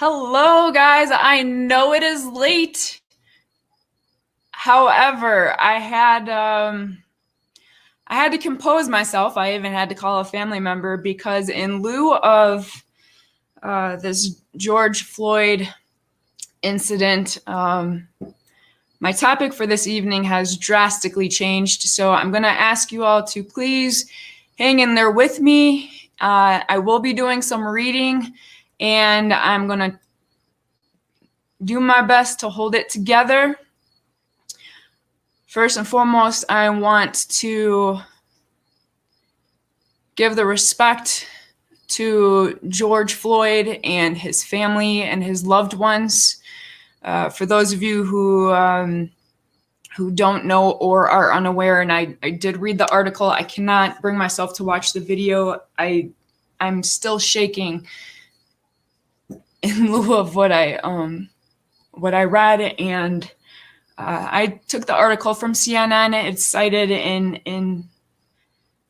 Hello, guys. I know it is late. However, I had to compose myself. I even had to call a family member because in lieu of this George Floyd incident, my topic for this evening has drastically changed. So I'm going to ask you all to please hang in there with me. I will be doing some reading, and I'm going to do my best to hold it together. First and foremost, I want to give the respect to George Floyd and his family and his loved ones. For those of you who don't know or are unaware, and I did read the article, I cannot bring myself to watch the video. I'm still shaking in lieu of what I read, and I took the article from CNN. It's cited in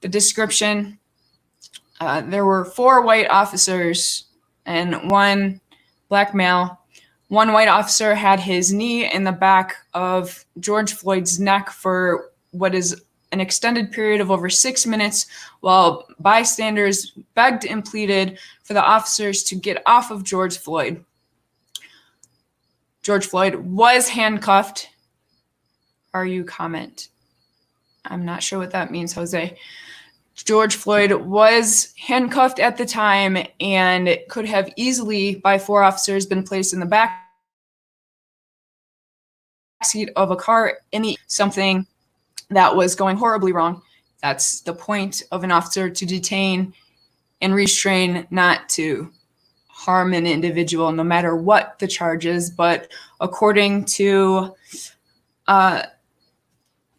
the description. There were 4 white officers and 1 black male. 1 white officer had his knee in the back of George Floyd's neck for what is an extended period of over 6 minutes, while bystanders begged and pleaded for the officers to get off of George Floyd. George Floyd was handcuffed. RU comment. I'm not sure what that means, Jose. George Floyd was handcuffed at the time and could have easily, by 4 officers, been placed in the back seat of a car in something that was going horribly wrong. That's the point of an officer, to detain and restrain, not to harm an individual, no matter what the charge is. But according to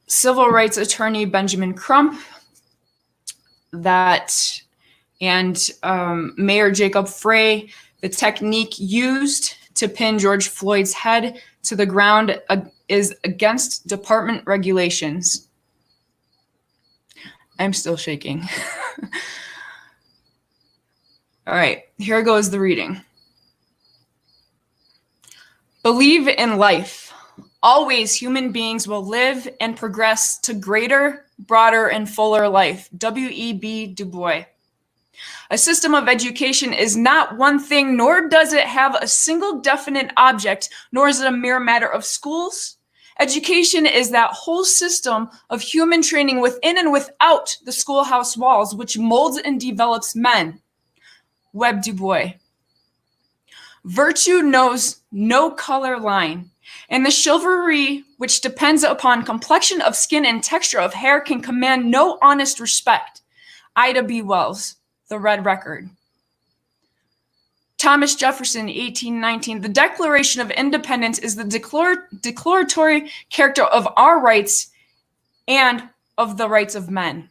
civil rights attorney Benjamin Crump, and Mayor Jacob Frey, the technique used to pin George Floyd's head to the ground is against department regulations. I'm still shaking. All right, here goes the reading. Believe in life. Always human beings will live and progress to greater, broader, and fuller life. W.E.B. Du Bois. A system of education is not one thing, nor does it have a single definite object, nor is it a mere matter of schools. Education is that whole system of human training within and without the schoolhouse walls, which molds and develops men. Webb Du Bois. Virtue knows no color line, and the chivalry which depends upon complexion of skin and texture of hair can command no honest respect. Ida B. Wells, The Red Record. Thomas Jefferson, 1819. The Declaration of Independence is the declaratory character of our rights and of the rights of men.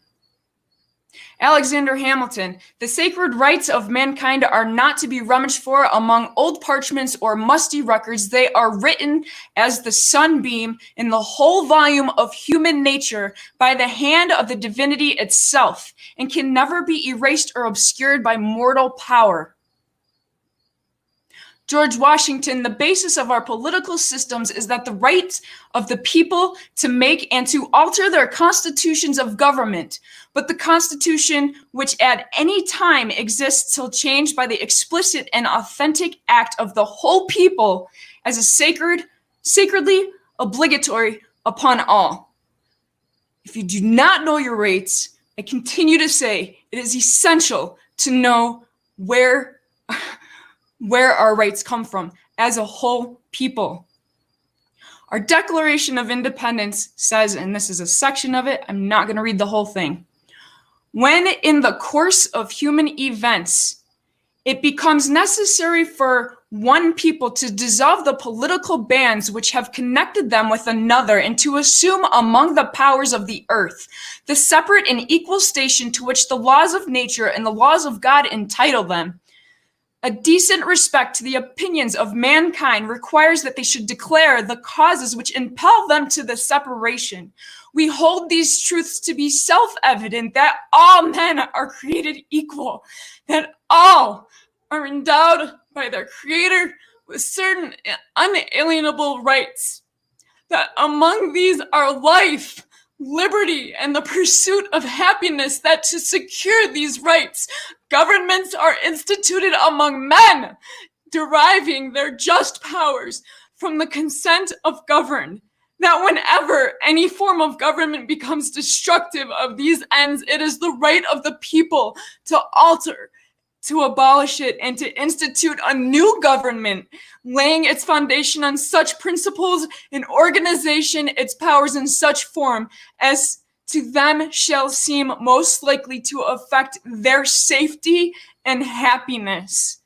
Alexander Hamilton. The sacred rights of mankind are not to be rummaged for among old parchments or musty records. They are written as the sunbeam in the whole volume of human nature by the hand of the divinity itself, and can never be erased or obscured by mortal power. George Washington. The basis of our political systems is that the right of the people to make and to alter their constitutions of government, but the Constitution which at any time exists till changed by the explicit and authentic act of the whole people as a sacredly obligatory upon all. If you do not know your rights, I continue to say it is essential to know where our rights come from as a whole people. Our Declaration of Independence says, and this is a section of it, I'm not going to read the whole thing. When in the course of human events, it becomes necessary for one people to dissolve the political bands which have connected them with another, and to assume among the powers of the earth the separate and equal station to which the laws of nature and the laws of God entitle them, a decent respect to the opinions of mankind requires that they should declare the causes which impel them to the separation. We hold these truths to be self-evident, that all men are created equal, that all are endowed by their Creator with certain unalienable rights. That among these are life, liberty, and the pursuit of happiness, that to secure these rights, governments are instituted among men, deriving their just powers from the consent of governed. That whenever any form of government becomes destructive of these ends, it is the right of the people to alter, to abolish it, and to institute a new government, laying its foundation on such principles and organization, its powers in such form as to them shall seem most likely to affect their safety and happiness.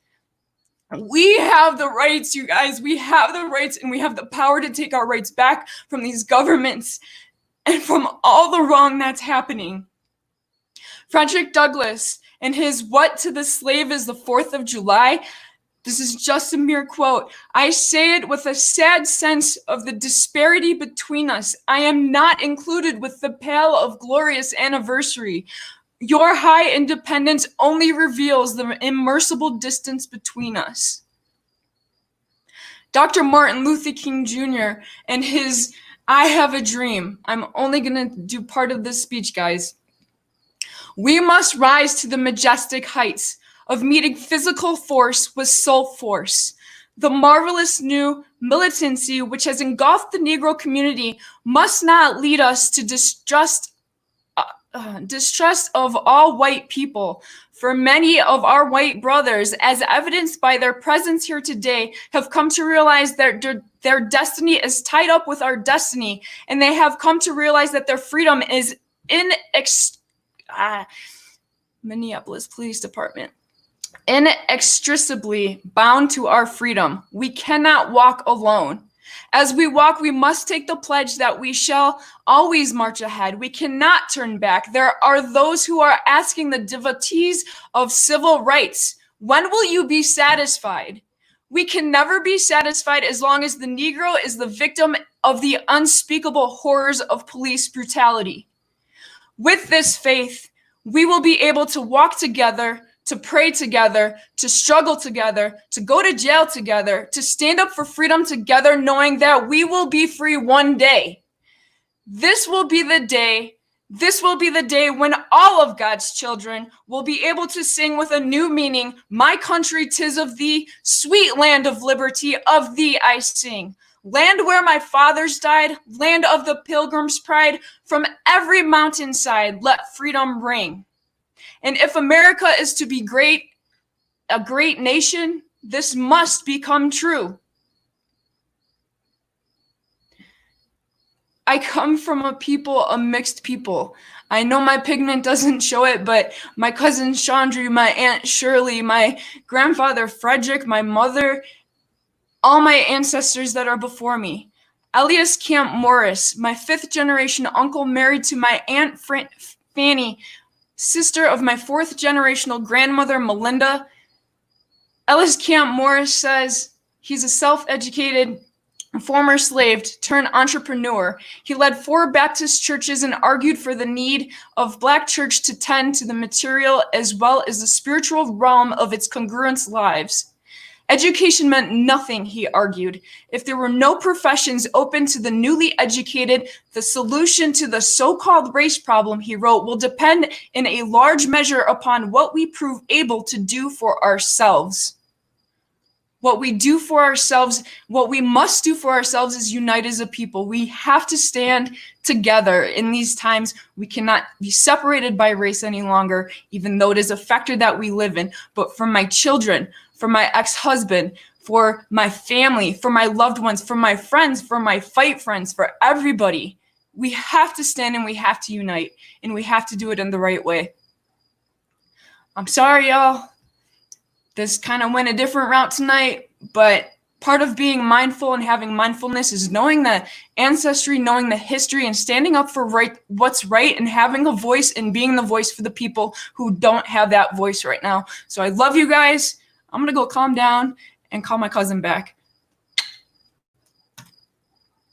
We have the rights, you guys. We have the rights, and we have the power to take our rights back from these governments and from all the wrong that's happening. Frederick Douglass, in his "What to the Slave is the 4th of July?" This is just a mere quote. "I say it with a sad sense of the disparity between us. I am not included with the pale of glorious anniversary. Your high independence only reveals the immersible distance between us." Dr. Martin Luther King Jr. and his "I Have a Dream." I'm only going to do part of this speech, guys. "We must rise to the majestic heights of meeting physical force with soul force. The marvelous new militancy which has engulfed the Negro community must not lead us to distrust of all white people, for many of our white brothers, as evidenced by their presence here today, have come to realize that their destiny is tied up with our destiny, and they have come to realize that their freedom is Minneapolis Police Department, inextricably bound to our freedom. We cannot walk alone. As we walk, we must take the pledge that we shall always march ahead. We cannot turn back. There are those who are asking the devotees of civil rights, when will you be satisfied? We can never be satisfied as long as the Negro is the victim of the unspeakable horrors of police brutality. With this faith, we will be able to walk together, to pray together, to struggle together, to go to jail together, to stand up for freedom together, knowing that we will be free one day. This will be the day when all of God's children will be able to sing with a new meaning, "My country, 'tis of thee, sweet land of liberty, of thee I sing. Land where my fathers died, land of the pilgrim's pride, from every mountainside let freedom ring." And if America is to be great, a great nation, this must become true. I come from a mixed people. I know my pigment doesn't show it, but my cousin Chandri, my aunt Shirley, my grandfather Frederick, my mother, all my ancestors that are before me. Elias Camp Morris, my 5th generation uncle, married to my aunt Fanny, sister of my 4th generational grandmother Melinda. Elias Camp Morris says he's a self-educated former slave turned entrepreneur. He led 4 Baptist churches and argued for the need of Black church to tend to the material as well as the spiritual realm of its congruent lives. Education meant nothing, he argued, if there were no professions open to the newly educated. The solution to the so-called race problem, he wrote, will depend in a large measure upon what we prove able to do for ourselves. What we do for ourselves, what we must do for ourselves is unite as a people. We have to stand together in these times. We cannot be separated by race any longer, even though it is a factor that we live in. But for my children, for my ex-husband, for my family, for my loved ones, for my friends, for my fight friends, for everybody, we have to stand and we have to unite, and we have to do it in the right way. I'm sorry, y'all. This kind of went a different route tonight, but part of being mindful and having mindfulness is knowing the ancestry, knowing the history, and standing up for what's right, and having a voice and being the voice for the people who don't have that voice right now. So I love you guys. I'm going to go calm down and call my cousin back.